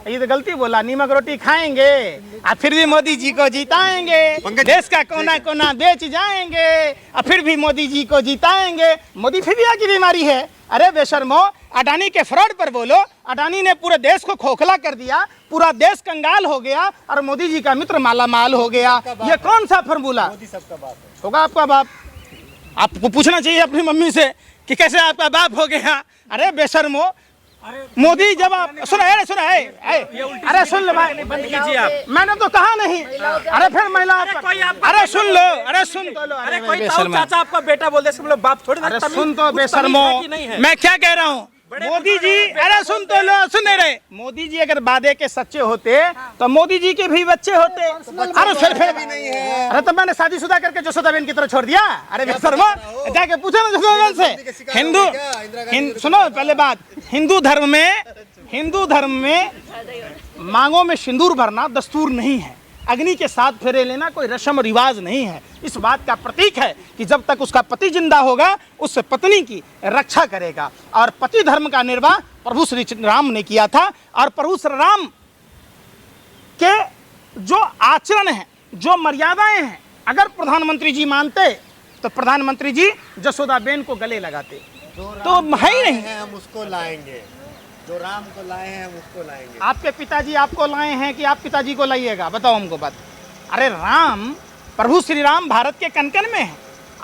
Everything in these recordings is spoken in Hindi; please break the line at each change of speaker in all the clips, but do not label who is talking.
ये तो गलती बोला, नीमक रोटी खाएंगे और फिर भी मोदी जी को जिताएंगे, देश का कोना कोना बेच जाएंगे और फिर भी मोदी जी को जिताएंगे। मोदी फिर की बीमारी है। अरे बेशर्मो, अडानी के फ्रॉड पर बोलो। अडानी ने पूरे देश को खोखला कर दिया, पूरा देश कंगाल हो गया और मोदी जी का मित्र माला माल हो गया। ये कौन सा फॉर्मूला?
मोदी सबका बाप है।
होगा आपका बाप? आपको पूछना चाहिए अपनी मम्मी से कि कैसे आपका बाप हो गया। अरे बेशर्मो, मोदी जब आप अरे सुन लो भाई,
बंद कीजिए आप।
मैंने तो कहा नहीं। अरे फिर महिला, अरे सुन लो, अरे सुन तो लो।
अरे कोई चाचा आपका बेटा बोल दे, सब लोग बाप थोड़ी।
अरे सुन तो बेशर्मो, मैं क्या कह रहा हूँ। मोदी जी, अरे सुन तो लो, सुन नहीं रहे। मोदी जी अगर वादे के सच्चे होते तो मोदी जी के भी बच्चे होते। अरे फिर भी नहीं है। अरे तो मैंने शादीशुदा करके जसोदाबेन की तरह छोड़ दिया। अरे बेशर्मो, जाके पूछो ना जसोदाबेन से। हिंदू सुनो, पहले बात, हिंदू धर्म में मांगों में सिंदूर भरना दस्तूर नहीं है। अग्नि के साथ फेरे लेना कोई रस्म रिवाज नहीं है। इस बात का प्रतीक है कि जब तक उसका पति जिंदा होगा उस पत्नी की रक्षा करेगा। और पति धर्म का निर्वाह प्रभु श्री राम ने किया था। और प्रभु श्री राम के जो आचरण है, जो मर्यादाएं हैं, अगर प्रधानमंत्री जी मानते तो प्रधानमंत्री जी जसोदाबेन को गले लगाते। तो है ही नहीं।
हम उसको लाएंगे, जो राम को लाए हैं हम उसको लाएंगे।
आपके पिताजी आपको लाए हैं कि आप पिताजी को लाइएगा? बताओ हमको बात। अरे राम, प्रभु श्री राम भारत के कन-कन में है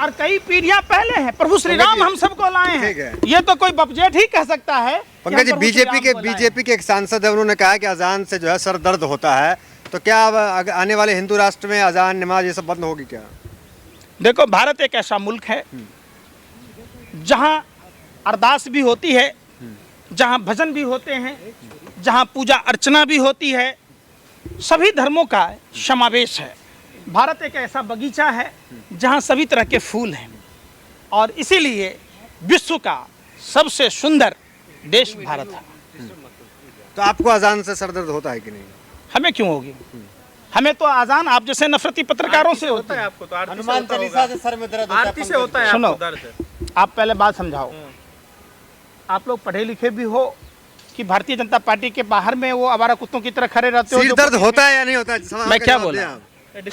और कई पीढ़ियां पहले हैं। प्रभु श्री राम हम सबको लाए हैं। ये तो कोई बपजेठ ही कह सकता है।
पंकज जी, बीजेपी के एक सांसद है, उन्होंने कहा कि अजान से जो है सर दर्द होता है, तो क्या अब आने वाले हिंदू राष्ट्र में अजान, नमाज ये सब बंद होगी क्या?
देखो, भारत एक ऐसा मुल्क है जहां अरदास भी होती है, जहां भजन भी होते हैं, जहां पूजा अर्चना भी होती है, सभी धर्मों का समावेश है। भारत एक ऐसा बगीचा है जहां सभी तरह के फूल हैं और इसीलिए विश्व का सबसे सुंदर देश भारत है।
तो आपको अजान से सर दर्द होता है कि नहीं?
हमें क्यों होगी? हमें तो अजान आप जैसे नफरती पत्रकारों से होता है।
आपको तो
हनुमान चालीसा से सर में दर्द होता है।
आरती से होता है।
सुनो,
आपको दर्द।
आप पहले बात समझाओ। आप लोग पढ़े लिखे भी हो कि भारतीय जनता पार्टी के बाहर में वो आवारा कुत्तों की तरह खड़े रहते हो?
सिर दर्द होता है या नहीं होता है?
मैं क्या बोला?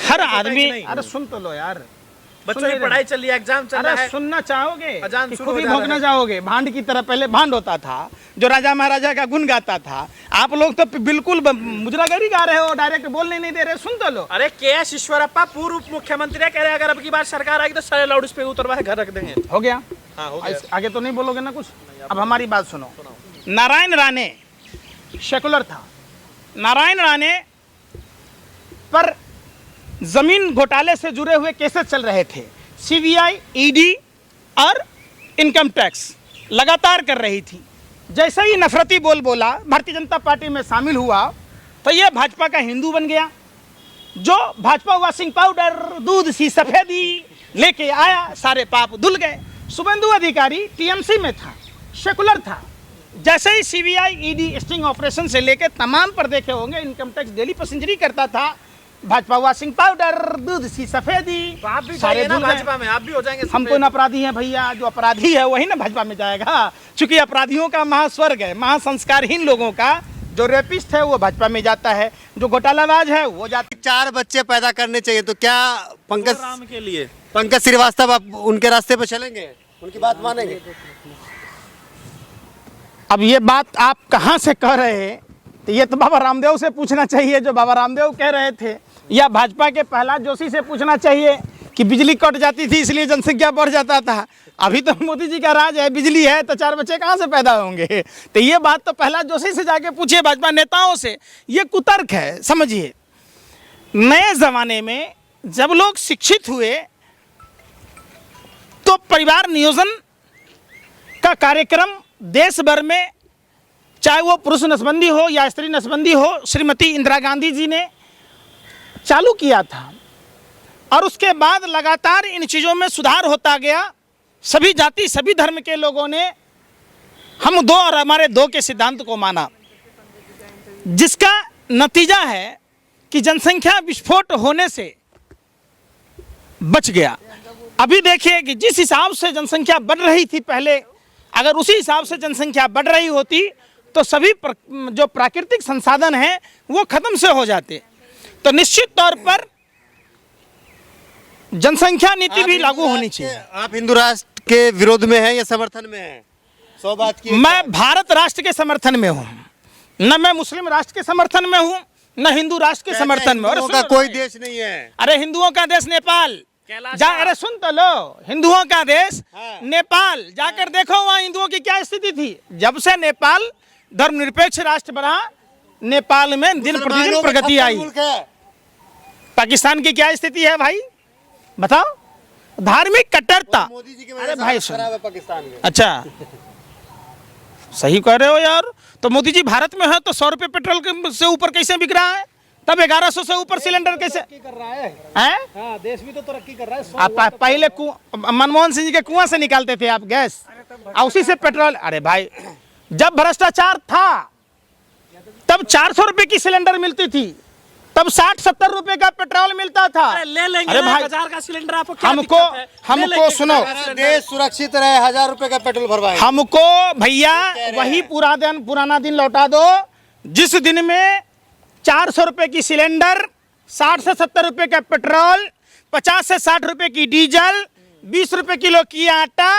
हर आदमी, अरे सुन तो लो यार,
बच्चों की पढ़ाई चल रही है, एग्जाम चल रहा है।
सुनना चाहोगे?
अजान
कि
शुरू
खुद ही
हो जा रहा
भोगना
है।
चाहोगे? भांड की तरह पहले भांड होता था जो राजा महाराजा का गुण गाता था। आप लोग तो बिल्कुल मुजरागरी गा रहे हो, डायरेक्ट बोलने नहीं दे रहे। सुन तो लो।
अरे के.एस. ईश्वरप्पा पूर्व उप मुख्यमंत्री कह रहे हैं अगर अब की बार सरकार आएगी तो सारे लाउड स्पीकर उतरवा के घर रख देंगे।
हो गया?
हाँ, हो गया।
आगे तो नहीं बोलोगे ना कुछ? अब हमारी बात सुनो। नारायण राणे सेकुलर था। नारायण राणे पर जमीन घोटाले से जुड़े हुए केसेस चल रहे थे। सीबीआई, ईडी और इनकम टैक्स लगातार कर रही थी। जैसे ही नफरती बोल बोला, भारतीय जनता पार्टी में शामिल हुआ, तो ये भाजपा का हिंदू बन गया। जो भाजपा वॉशिंग पाउडर, दूध सी सफेदी लेके आया, सारे पाप धुल गए। शुभेंदु अधिकारी टीएमसी में था, सेकुलर था। जैसे ही सीबीआई, ईडी स्टिंग ऑपरेशन से लेके तमाम पर देखे होंगे, इनकम टैक्स डेली पैसेंजरी करता था। भाजपा वॉशिंग पाउडर, दूध सी सफेदी,
तो आप भी
सारे
ना
धुल गए।
भाजपा में, आप भी हो जाएंगे।
हम कौन अपराधी हैं भैया? जो अपराधी है वही ना भाजपा में जाएगा, क्योंकि अपराधियों का महास्वर्ग है। महासंस्कारहीन लोगों का, जो रेपिस्ट है वो भाजपा में जाता है, जो घोटालाबाज है वो जाता।
4 बच्चे पैदा करने चाहिए, तो क्या
राम के लिए
पंकज श्रीवास्तव आप उनके रास्ते पे चलेंगे, उनकी बात मानेंगे?
अब ये बात आप कहाँ से कह रहे हैं? तो ये तो बाबा रामदेव से पूछना चाहिए जो बाबा रामदेव कह रहे थे, या भाजपा के प्रहलाद जोशी से पूछना चाहिए कि बिजली कट जाती थी इसलिए जनसंख्या बढ़ जाता था। अभी तो मोदी जी का राज है, बिजली है तो 4 बच्चे कहाँ से पैदा होंगे? तो ये बात तो प्रहलाद जोशी से जाके पूछिए, भाजपा नेताओं से। ये कुतर्क है, समझिए। नए जमाने में जब लोग शिक्षित हुए तो परिवार नियोजन का कार्यक्रम देश भर में, चाहे वो पुरुष नसबंदी हो या स्त्री नसबंदी हो, श्रीमती इंदिरा गांधी जी ने चालू किया था। और उसके बाद लगातार इन चीज़ों में सुधार होता गया। सभी जाति, सभी धर्म के लोगों ने हम दो और हमारे दो के सिद्धांत को माना, जिसका नतीजा है कि जनसंख्या विस्फोट होने से बच गया। अभी देखिए कि जिस हिसाब से जनसंख्या बढ़ रही थी पहले, अगर उसी हिसाब से जनसंख्या बढ़ रही होती तो सभी जो प्राकृतिक संसाधन हैं वो खत्म से हो जाते। तो निश्चित तौर पर जनसंख्या नीति भी लागू होनी चाहिए।
आप हिंदू राष्ट्र के विरोध में हैं या समर्थन में हैं? 100 बात की।
मैं भारत राष्ट्र के समर्थन में हूँ, न मैं मुस्लिम राष्ट्र के समर्थन में हूँ, न हिंदू राष्ट्र के समर्थन में।
हिंदुओं का कोई देश नहीं है।
अरे हिंदुओं का देश नेपाल अरे सुन तो लो, हिंदुओं का देश नेपाल जाकर देखो, वहाँ हिंदुओं की क्या स्थिति थी। जब से नेपाल धर्मनिरपेक्ष राष्ट्र बना, नेपाल में दिन प्रतिदिन प्रगति आई। पाकिस्तान की क्या स्थिति है भाई बताओ? धार्मिक कट्टरता।
मोदी जी की
अरे भाई सुन,
पाकिस्तान में।
अच्छा सही कह रहे हो यार। तो मोदी जी भारत में है तो 100 रुपये पेट्रोल से ऊपर कैसे बिक रहा है? तब 1100 से ऊपर सिलेंडर कैसे
कर रहा है?
हैं?
देश भी तो तरक्की कर रहा है।
आप पहले मनमोहन सिंह जी के कुआं से निकालते थे आप गैस, और उसी से पेट्रोल। अरे भाई जब भ्रष्टाचार था तब 400 रुपए की सिलेंडर मिलती थी, तब 60-70 रुपए का पेट्रोल मिलता था।
अरे ले लेंगे।
अरे भाई
1000 का सिलेंडर आपको क्या
हमको सुनो,
देश सुरक्षित रहे, 1000 रुपए का पेट्रोल भरवाए।
हमको भैया वही पुराना दिन लौटा दो जिस दिन में 400 रुपए की सिलेंडर, 60 से 70 रुपए का पेट्रोल, 50 से 60 रुपए की डीजल, 20 रुपए किलो की आटा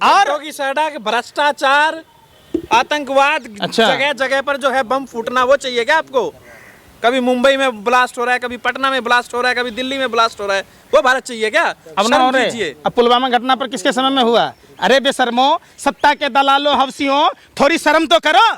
और
की सड़क, भ्रष्टाचार, आतंकवाद,
अच्छा।
जगह जगह पर जो है बम फूटना, वो चाहिए क्या आपको? कभी मुंबई में ब्लास्ट हो रहा है, कभी पटना में ब्लास्ट हो रहा है, कभी दिल्ली में ब्लास्ट हो रहा है, वो भारत चाहिए क्या?
अब ना हो रहे। अब पुलवामा घटना पर किसके समय में हुआ? अरे बेशर्मो, सत्ता के दलालों, हवसियों, थोड़ी शर्म तो करो,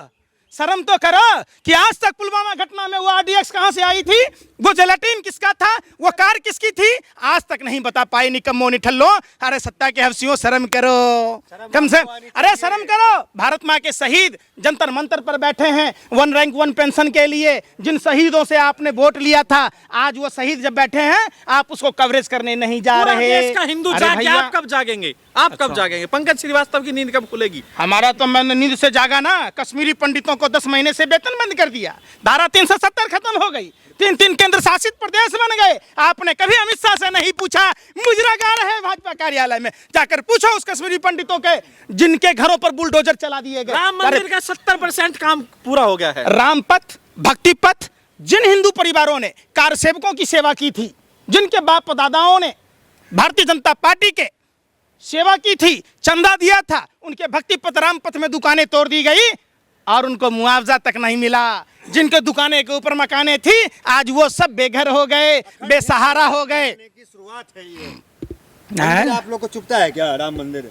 शर्म तो करो कि आज तक पुलवामा घटना में वो RDX कहां से आई थी, वो जेलेटिन किसका था, वो कार किसकी थी, आज तक नहीं बता पाए निकम्मो निठल्लो। अरे सत्ता के हवसियों शर्म करो, कम से अरे शर्म करो। भारत माँ के शहीद जंतर मंतर पर बैठे हैं 1 रैंक 1 पेंशन के लिए, जिन शहीदों से आपने वोट लिया था, आज वो शहीद जब बैठे हैं आप उसको कवरेज करने नहीं जा रहे।
देश का हिंदू जागे, आप कब जागेंगे? आप कब जागेंगे? पंकज श्रीवास्तव की नींद कब खुलेगी?
हमारा तो मैंने नींद से जागा ना। कश्मीरी पंडितों को 10 महीने से वेतन बंद कर दिया, धारा 370 खत्म हो गई, 3 केंद्र शासित प्रदेश बन गए। आपने कभी अमित शाह से नहीं पूछा, मुजरा गा रहे भाजपा कार्यालय में, जाकर पूछो उस कश्मीरी पंडितों के जिनके घरों पर बुलडोजर चला दिए गए।
राम मंदिर का 70% काम पूरा हो गया है।
रामपथ, भक्तिपथ, जिन हिंदू परिवारों ने कार सेवकों की सेवा की थी, जिनके बाप दादाओं ने भारतीय जनता पार्टी के सेवा की थी, चंदा दिया था, उनके भक्तिपथ रामपथ में दुकानें तोड़ दी गई और उनको मुआवजा तक नहीं मिला। जिनके दुकानें के ऊपर मकानें थी, आज वो सब बेघर हो गए, बेसहारा हो गए।
की शुरुआत है ये। आप लोग को चुभता है क्या राम मंदिर?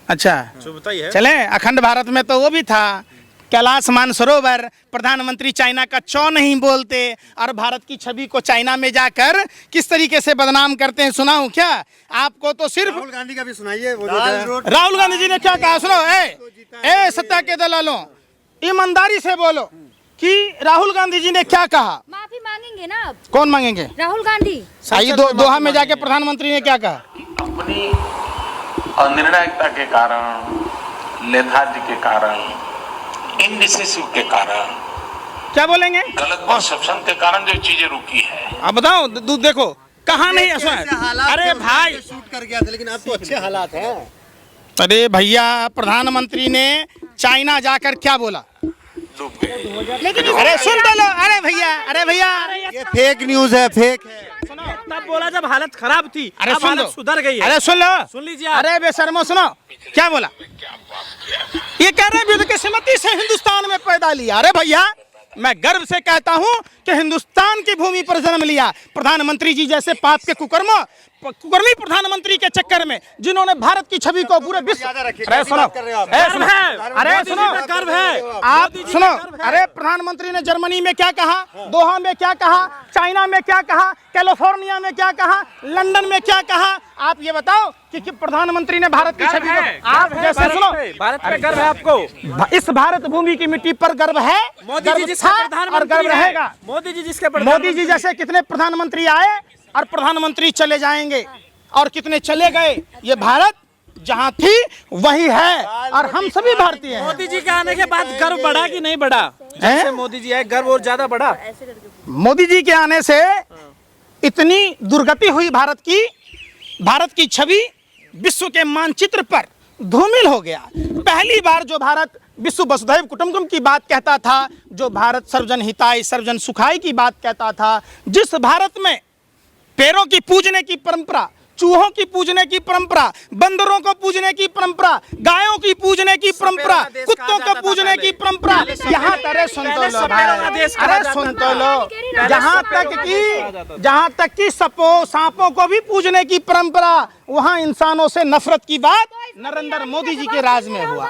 अच्छा
चुभता ही है।
चले, अखंड भारत में तो वो भी था, कैलाश मानसरोवर। प्रधानमंत्री चाइना का चौ नहीं बोलते और भारत की छवि को चाइना में जाकर किस तरीके से बदनाम करते हैं, सुनाऊं क्या आपको? तो सिर्फ
राहुल गांधी का भी सुनाइए।
राहुल गांधी जी ने क्या कहा सुनो। ए सत्ता के दलालों, ईमानदारी से बोलो कि राहुल गांधी जी ने क्या कहा।
माफी मांगेंगे ना आप?
कौन मांगेंगे?
राहुल गांधी।
आइए दोहा में जाके प्रधानमंत्री ने क्या कहा?
अपनी अनिर्णायकता के कारण, लेथार्जी के कारण, इनडिसिसिव के कारण,
क्या बोलेंगे,
गलत परसेप्शन के कारण जो चीजें रुकी है।
अब बताओ देखो कहा नहीं है। अरे भाई
शूट कर गया था, लेकिन अब तो अच्छे हालात हैं।
अरे भैया प्रधानमंत्री ने चाइना जाकर क्या बोला? लेकिन अरे सुन तो लो। अरे भैया
ये फेक न्यूज है, फेक है।
तब बोला जब हालत खराब थी,
अरे
अब
सुन
हालत
लो,
सुधर गई है।
अरे सुन लो,
सुन लीजिए आप।
अरे बेशर्मो सुनो क्या बोला। ये कह रहे हैं बदकिस्मती से हिंदुस्तान में पैदा लिया। अरे भैया मैं गर्व से कहता हूं कि हिंदुस्तान की भूमि पर जन्म लिया। प्रधानमंत्री जी जैसे पाप के कुकर्मी प्रधानमंत्री के चक्कर में जिन्होंने भारत की छवि को पूरे विश्व। अरे सुनो, अरे सुनो,
गर्व है
आप सुनो। अरे प्रधानमंत्री ने जर्मनी में क्या कहा, दोहा में क्या कहा, चाइना में क्या कहा, कैलिफोर्निया में क्या कहा, लंदन में क्या कहा। आप ये बताओ कि प्रधानमंत्री ने भारत की छवि को, आप जैसे सुनो,
भारत पे गर्व है आपको?
इस भारत भूमि की मिट्टी पर गर्व है,
मोदी जी जिसके
और
प्रधानमंत्री
गर्व रहेगा।
मोदी जी जिसके
मोदी जी जैसे कितने प्रधानमंत्री आए और प्रधानमंत्री चले जाएंगे, और कितने चले गए। ये भारत जहाँ थी वही है और हम सभी भारतीय हैं।
मोदी जी के आने के बाद गर्व बढ़ा कि नहीं बढ़ा? जैसे मोदी जी आए गर्व और ज्यादा बढ़ा।
मोदी जी के आने से इतनी दुर्गति हुई भारत की छवि विश्व के मानचित्र पर धूमिल हो गया। पहली बार जो भारत विश्व वसुधैव कुटुंबकम की बात कहता था, जो भारत सर्वजन हिताय सर्वजन सुखाय की बात कहता था, जिस भारत में पैरों की पूजने की परंपरा, चूहों की पूजने की परंपरा, बंदरों को पूजने की परंपरा, गायों की पूजने की परंपरा, कुत्तों को पूजने की परंपरा, यहाँ अरे सुन तो लो भाई, अरे सुन तो लो, जहाँ तक कि सांपों को भी पूजने की परंपरा, वहाँ इंसानों से नफरत की बात नरेंद्र मोदी जी के राज में हुआ।